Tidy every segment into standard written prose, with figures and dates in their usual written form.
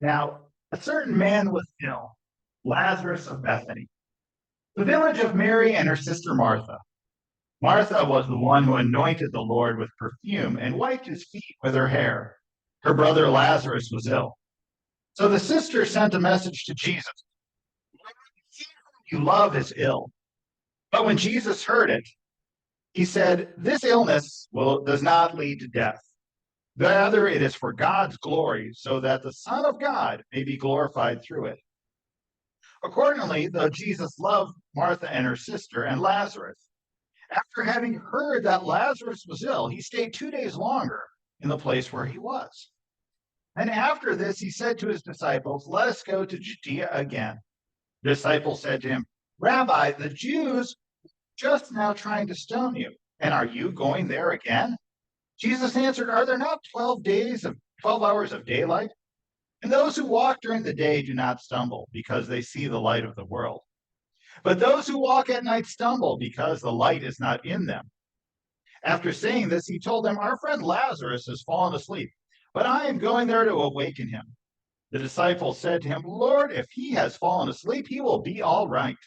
Now, a certain man was ill, Lazarus of Bethany, the village of Mary and her sister Martha. Martha was the one who anointed the Lord with perfume and wiped his feet with her hair. Her brother Lazarus was ill. So the sister sent a message to Jesus: "He whom you love is ill." But when Jesus heard it, he said, "This illness does not lead to death. Rather, it is for God's glory, so that the Son of God may be glorified through it." Accordingly, though Jesus loved Martha and her sister and Lazarus, after having heard that Lazarus was ill, he stayed 2 days longer in the place where he was. And after this, he said to his disciples, "Let us go to Judea again." The disciples said to him, "Rabbi, the Jews are just now trying to stone you, and are you going there again?" Jesus answered, "Are there not 12 hours of daylight? And those who walk during the day do not stumble, because they see the light of the world. But those who walk at night stumble, because the light is not in them." After saying this, he told them, "Our friend Lazarus has fallen asleep, but I am going there to awaken him." The disciples said to him, "Lord, if he has fallen asleep, he will be all right."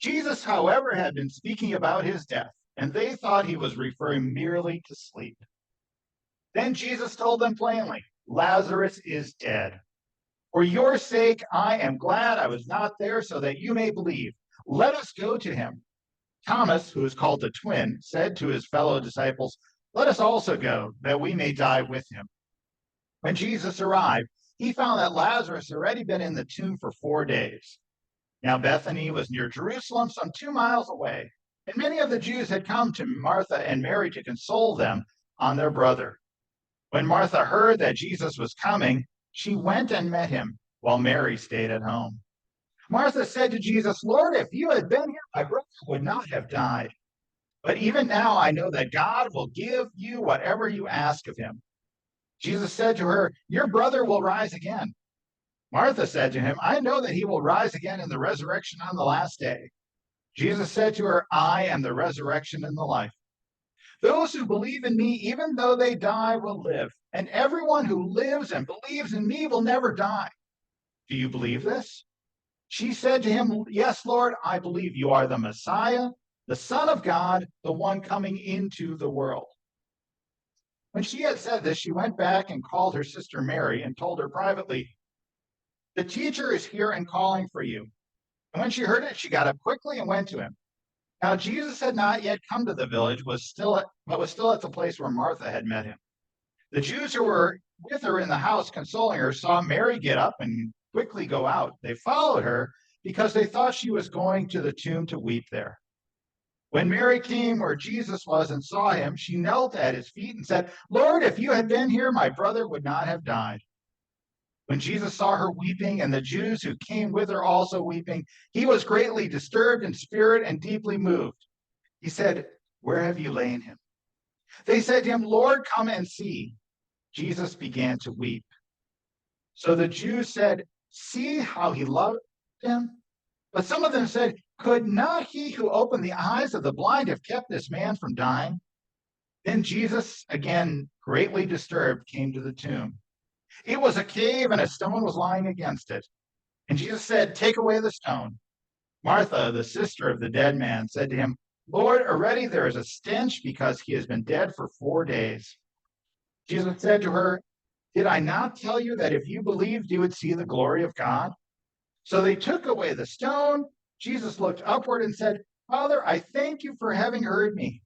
Jesus, however, had been speaking about his death, and they thought he was referring merely to sleep. Then Jesus told them plainly, "Lazarus is dead. For your sake, I am glad I was not there, so that you may believe. Let us go to him." Thomas, who is called the twin, said to his fellow disciples, "Let us also go, that we may die with him." When Jesus arrived, he found that Lazarus had already been in the tomb for 4 days. Now Bethany was near Jerusalem, some 2 miles away, and many of the Jews had come to Martha and Mary to console them on their brother. When Martha heard that Jesus was coming, she went and met him, while Mary stayed at home. Martha said to Jesus, "Lord, if you had been here, my brother would not have died. But even now I know that God will give you whatever you ask of him." Jesus said to her, "Your brother will rise again." Martha said to him, "I know that he will rise again in the resurrection on the last day." Jesus said to her, "I am the resurrection and the life. Those who believe in me, even though they die, will live. And everyone who lives and believes in me will never die. Do you believe this?" She said to him, "Yes, Lord, I believe you are the Messiah, the Son of God, the one coming into the world." When she had said this, she went back and called her sister Mary and told her privately, "The teacher is here and calling for you." And when she heard it, she got up quickly and went to him. Now Jesus had not yet come to the village, but was still at the place where Martha had met him. The Jews who were with her in the house consoling her saw Mary get up and quickly go out. They followed her because they thought she was going to the tomb to weep there. When Mary came where Jesus was and saw him, she knelt at his feet and said, "Lord, if you had been here, my brother would not have died." When Jesus saw her weeping and the Jews who came with her also weeping, he was greatly disturbed in spirit and deeply moved. He said, "Where have you laid him?" They said to him, "Lord, come and see." Jesus began to weep. So the Jews said, "See how he loved him?" But some of them said, "Could not he who opened the eyes of the blind have kept this man from dying?" Then Jesus, again greatly disturbed, came to the tomb. It was a cave, and a stone was lying against it. And Jesus said, "Take away the stone." Martha, the sister of the dead man, said to him, "Lord, already there is a stench, because he has been dead for 4 days." Jesus said to her, "Did I not tell you that if you believed, you would see the glory of God?" So they took away the stone. Jesus looked upward and said, "Father, I thank you for having heard me.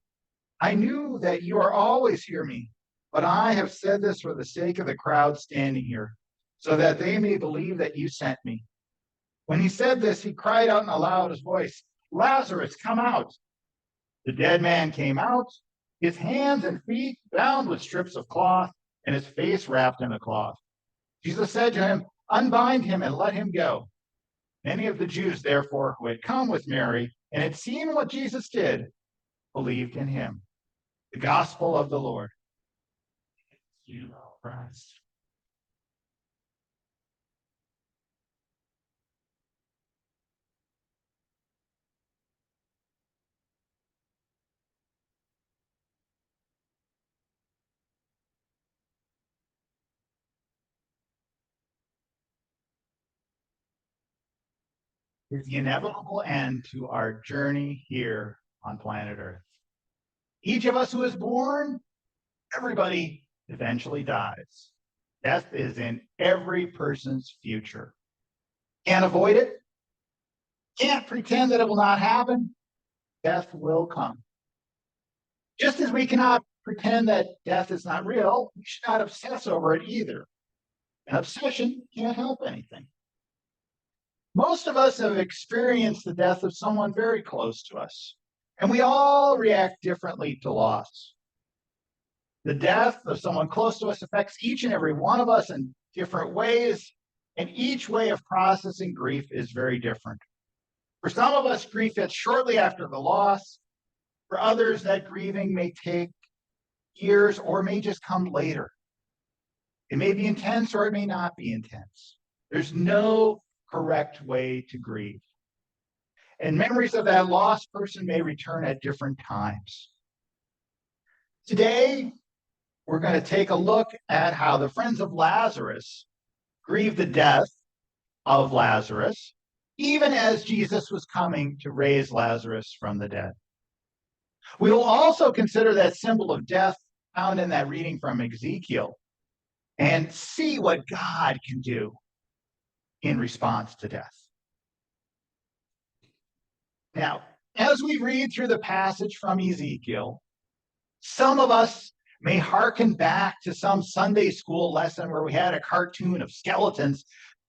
I knew that you are always hear me, but I have said this for the sake of the crowd standing here, so that they may believe that you sent me." When he said this, he cried out in a loud voice, "Lazarus, come out." The dead man came out, his hands and feet bound with strips of cloth, and his face wrapped in a cloth. Jesus said to him, "Unbind him and let him go." Many of the Jews, therefore, who had come with Mary and had seen what Jesus did, believed in him. The gospel of the Lord. You, Christ. is the inevitable end to our journey here on planet Earth. Each of us who is born, everybody eventually dies. Death is in every person's future. Can't avoid it. Can't pretend that it will not happen. Death will come. Just as we cannot pretend that death is not real, we should not obsess over it either. An obsession can't help anything. Most of us have experienced the death of someone very close to us, and we all react differently to loss. The death of someone close to us affects each and every one of us in different ways, and each way of processing grief is very different. For some of us, grief hits shortly after the loss. For others, that grieving may take years or may just come later. It may be intense or it may not be intense. There's no correct way to grieve. And memories of that lost person may return at different times. Today, we're going to take a look at how the friends of Lazarus grieved the death of Lazarus, even as Jesus was coming to raise Lazarus from the dead. We will also consider that symbol of death found in that reading from Ezekiel and see what God can do in response to death. Now, as we read through the passage from Ezekiel, some of us may hearken back to some Sunday school lesson where we had a cartoon of skeletons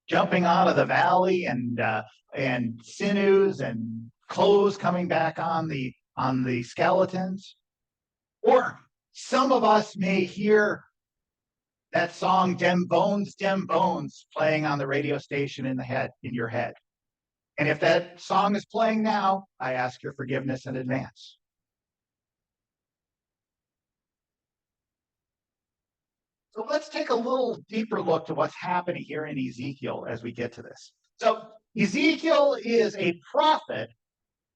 jumping out of the valley and sinews and clothes coming back on the skeletons. Or some of us may hear that song Dem Bones, playing on the radio station in your head. And if that song is playing now, I ask your forgiveness in advance. So let's take a little deeper look to what's happening here in Ezekiel as we get to this. So Ezekiel is a prophet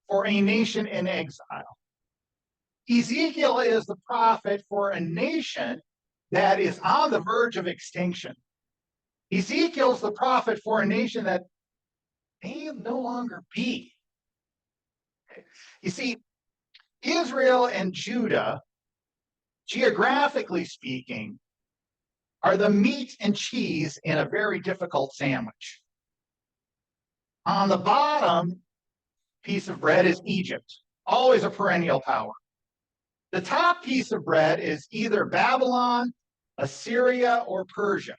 for a nation in exile. Ezekiel is the prophet for a nation that is on the verge of extinction. Ezekiel's the prophet for a nation that may no longer be. You see, Israel and Judah, geographically speaking, are the meat and cheese in a very difficult sandwich. On the bottom piece of bread is Egypt, always a perennial power. The top piece of bread is either Babylon, Assyria, or Persia.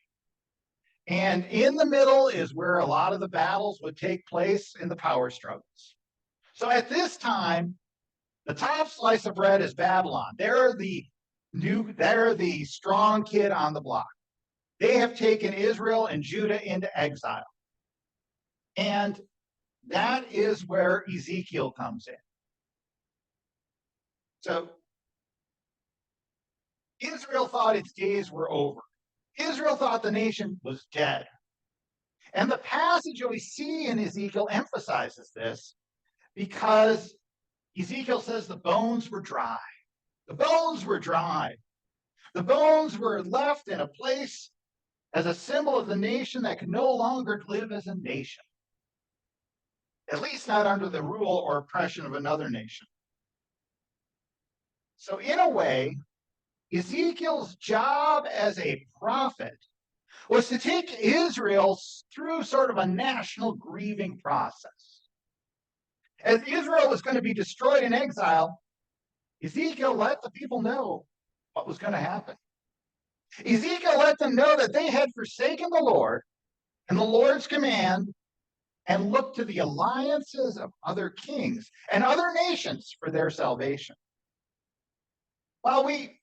And in the middle is where a lot of the battles would take place in the power struggles. So at this time, the top slice of bread is Babylon. They're the strong kid on the block. They have taken Israel and Judah into exile. And that is where Ezekiel comes in. So Israel thought its days were over. Israel thought the nation was dead. And the passage that we see in Ezekiel emphasizes this because Ezekiel says the bones were dry. The bones were dry. The bones were left in a place as a symbol of the nation that could no longer live as a nation, at least not under the rule or oppression of another nation. So in a way, Ezekiel's job as a prophet was to take Israel through sort of a national grieving process. As Israel was going to be destroyed in exile, Ezekiel let the people know what was going to happen. Ezekiel let them know that they had forsaken the Lord and the Lord's command and looked to the alliances of other kings and other nations for their salvation. While we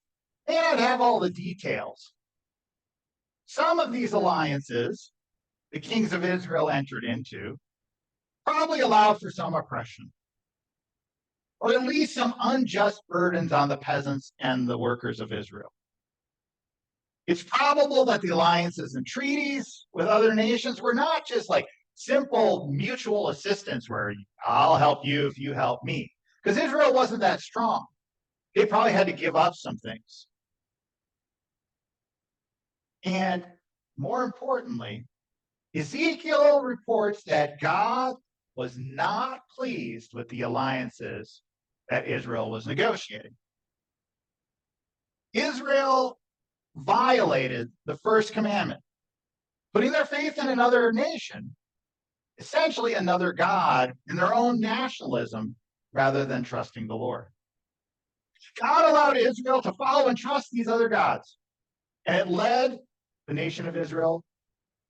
may not have all the details, some of these alliances the kings of Israel entered into probably allowed for some oppression, or at least some unjust burdens on the peasants and the workers of Israel. It's probable that the alliances and treaties with other nations were not just like simple mutual assistance where I'll help you if you help me, because Israel wasn't that strong. They probably had to give up some things. And more importantly, Ezekiel reports that God was not pleased with the alliances that Israel was negotiating. Israel violated the first commandment, putting their faith in another nation, essentially another God, in their own nationalism rather than trusting the Lord. God allowed Israel to follow and trust these other gods, and it led the nation of Israel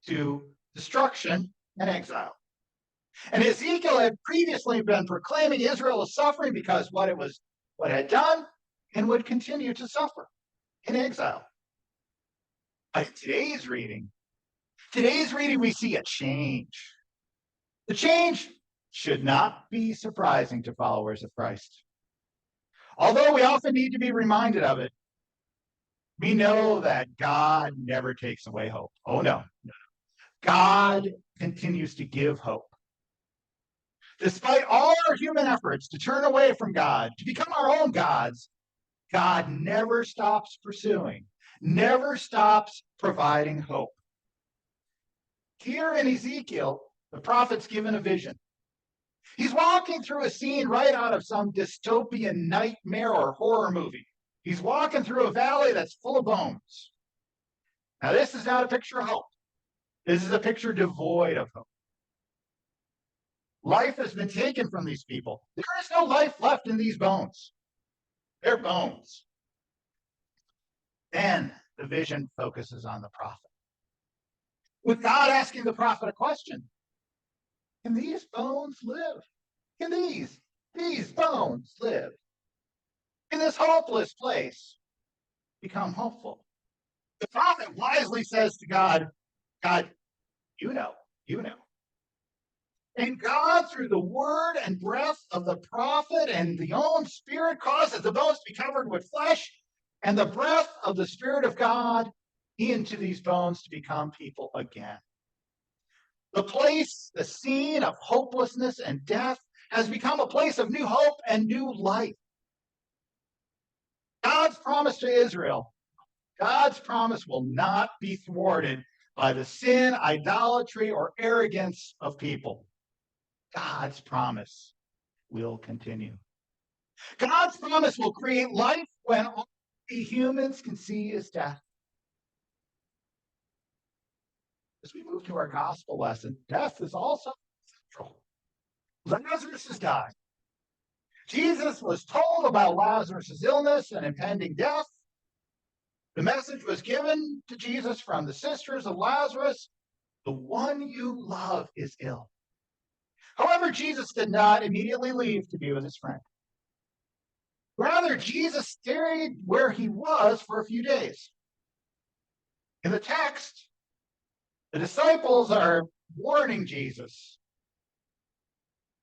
to destruction and exile. And Ezekiel had previously been proclaiming Israel was suffering because what it had done and would continue to suffer in exile. But today's reading, we see a change. The change should not be surprising to followers of Christ. Although we often need to be reminded of it, we know that God never takes away hope. Oh, no. God continues to give hope. Despite all our human efforts to turn away from God, to become our own gods, God never stops pursuing, never stops providing hope. Here in Ezekiel, the prophet's given a vision. He's walking through a scene right out of some dystopian nightmare or horror movie. He's walking through a valley that's full of bones. Now, this is not a picture of hope. This is a picture devoid of hope. Life has been taken from these people. There is no life left in these bones. They're bones. Then the vision focuses on the prophet, with God asking the prophet a question. Can these bones live? Can these bones live? Can this hopeless place become hopeful? The prophet wisely says to God, God, you know. And God, through the word and breath of the prophet and the own spirit, causes the bones to be covered with flesh, and the breath of the Spirit of God into these bones to become people again. The place, the scene of hopelessness and death has become a place of new hope and new life. God's promise to Israel, God's promise will not be thwarted by the sin, idolatry, or arrogance of people. God's promise will continue. God's promise will create life when all we humans can see is death. As we move to our gospel lesson, death is also central. Lazarus has died. Jesus was told about Lazarus' illness and impending death. The message was given to Jesus from the sisters of Lazarus: the one you love is ill. However, Jesus did not immediately leave to be with his friend. Rather, Jesus stayed where he was for a few days. In the text, the disciples are warning Jesus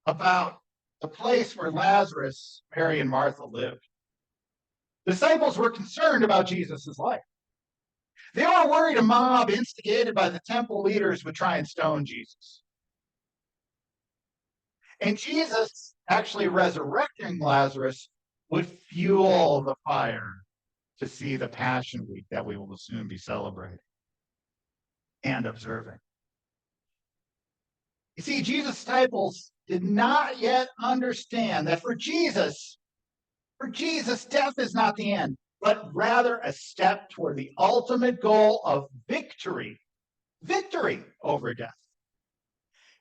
about the place where Lazarus, Mary, and Martha lived. The disciples were concerned about Jesus' life. They were worried a mob instigated by the temple leaders would try and stone Jesus. And Jesus, actually resurrecting Lazarus, would fuel the fire to see the Passion Week that we will soon be celebrating and observing. You see, Jesus' disciples did not yet understand that for Jesus, death is not the end, but rather a step toward the ultimate goal of victory over death.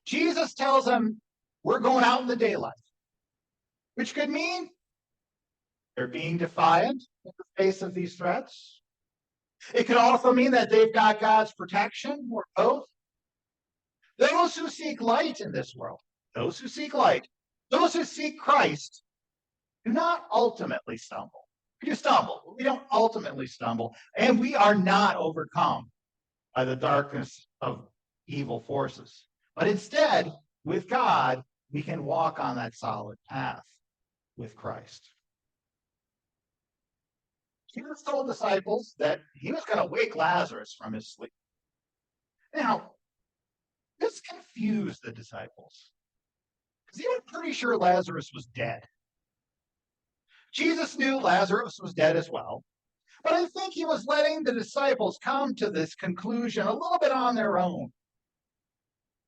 Jesus tells them, we're going out in the daylight, which could mean they're being defiant in the face of these threats. It could also mean that they've got God's protection, or both. Those who seek light in this world, those who seek Christ, do not ultimately stumble. We do stumble, but we don't ultimately stumble, and we are not overcome by the darkness of evil forces. But instead, with God, we can walk on that solid path with Christ. Jesus told disciples that he was going to wake Lazarus from his sleep. Now, this confused the disciples, because they were pretty sure Lazarus was dead. Jesus knew Lazarus was dead as well, but I think he was letting the disciples come to this conclusion a little bit on their own,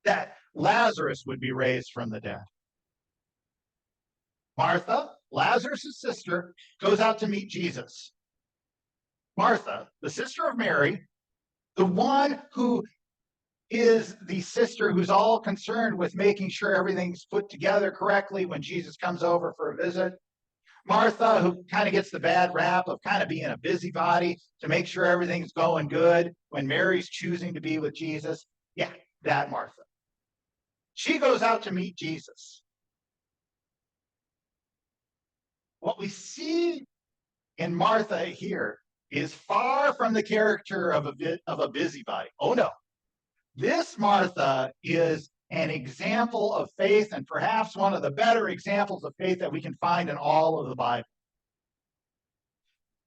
that Lazarus would be raised from the dead. Martha, Lazarus' sister, goes out to meet Jesus. Martha, the sister of Mary, the one who is the sister who's all concerned with making sure everything's put together correctly when Jesus comes over for a visit. Martha, who kind of gets the bad rap of kind of being a busybody to make sure everything's going good when Mary's choosing to be with Jesus. Yeah, that Martha. She goes out to meet Jesus. What we see in Martha here is far from the character of a busybody. Oh no. This Martha is an example of faith, and perhaps one of the better examples of faith that we can find in all of the Bible.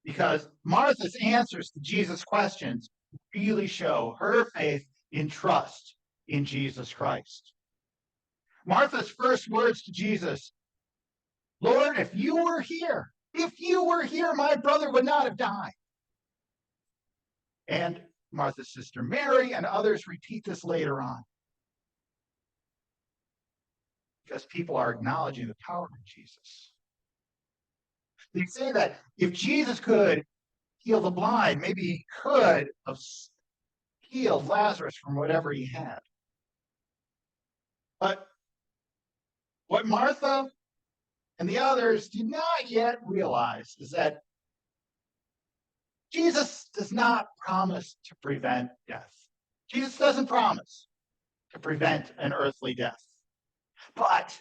Because Martha's answers to Jesus' questions really show her faith in trust in Jesus Christ. Martha's first words to Jesus, Lord, if you were here, my brother would not have died. And Martha's sister Mary and others repeat this later on. Because people are acknowledging the power of Jesus. They say that if Jesus could heal the blind, maybe he could have healed Lazarus from whatever he had. But what Martha and the others did not yet realize is that Jesus does not promise to prevent death. Jesus doesn't promise to prevent an earthly death. But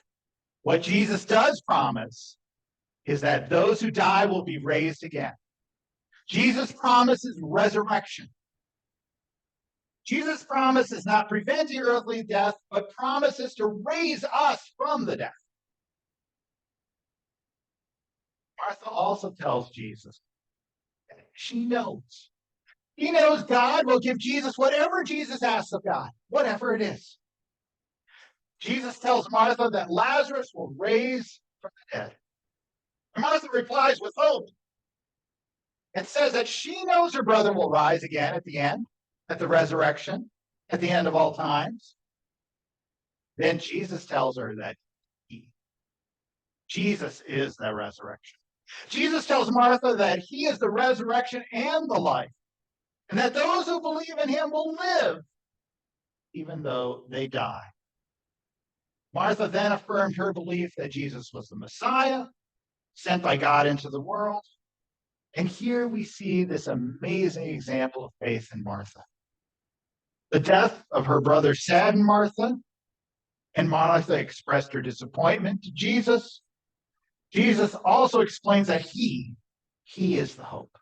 what Jesus does promise is that those who die will be raised again. Jesus promises resurrection. Jesus promises not preventing earthly death, but promises to raise us from the death. Martha also tells Jesus that she knows. He knows God will give Jesus whatever Jesus asks of God, whatever it is. Jesus tells Martha that Lazarus will raise from the dead. And Martha replies with hope. It says that she knows her brother will rise again at the end, at the resurrection, at the end of all times. Then Jesus tells her that Jesus is the resurrection. Jesus tells Martha that he is the resurrection and the life, and that those who believe in him will live even though they die. Martha then affirmed her belief that Jesus was the Messiah, sent by God into the world. And here we see this amazing example of faith in Martha. The death of her brother saddened Martha, and Martha expressed her disappointment to Jesus. Jesus also explains that he is the hope.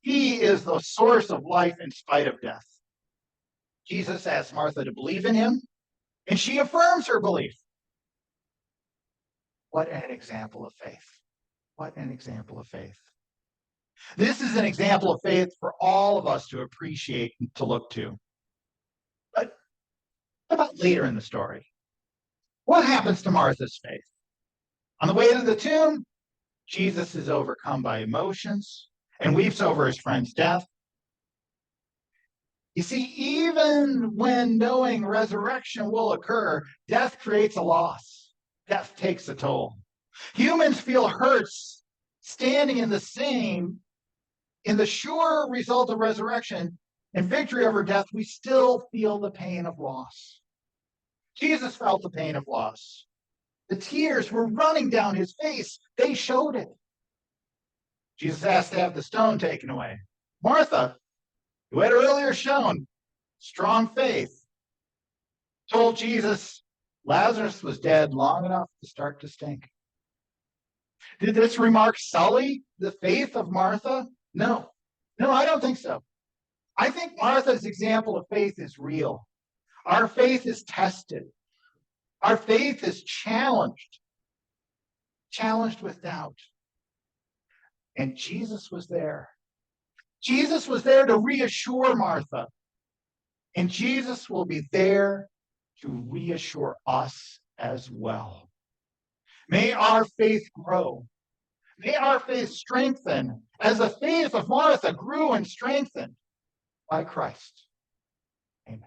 He is the source of life in spite of death. Jesus asks Martha to believe in him, and she affirms her belief. What an example of faith. What an example of faith. This is an example of faith for all of us to appreciate and to look to. But what about later in the story? What happens to Martha's faith? On the way to the tomb, Jesus is overcome by emotions and weeps over his friend's death. You see, even when knowing resurrection will occur, death creates a loss. Death takes a toll. Humans feel hurts standing in the sure result of resurrection and victory over death. We still feel the pain of loss. Jesus felt the pain of loss. The tears were running down his face. They showed it. Jesus asked to have the stone taken away. Martha, who had earlier shown strong faith, told Jesus Lazarus was dead long enough to start to stink. Did this remark sully the faith of Martha? No, I don't think so. I think Martha's example of faith is real. Our faith is tested. Our faith is challenged with doubt. And Jesus was there. Jesus was there to reassure Martha. And Jesus will be there to reassure us as well. May our faith grow. May our faith strengthen as the faith of Martha grew and strengthened by Christ. Amen.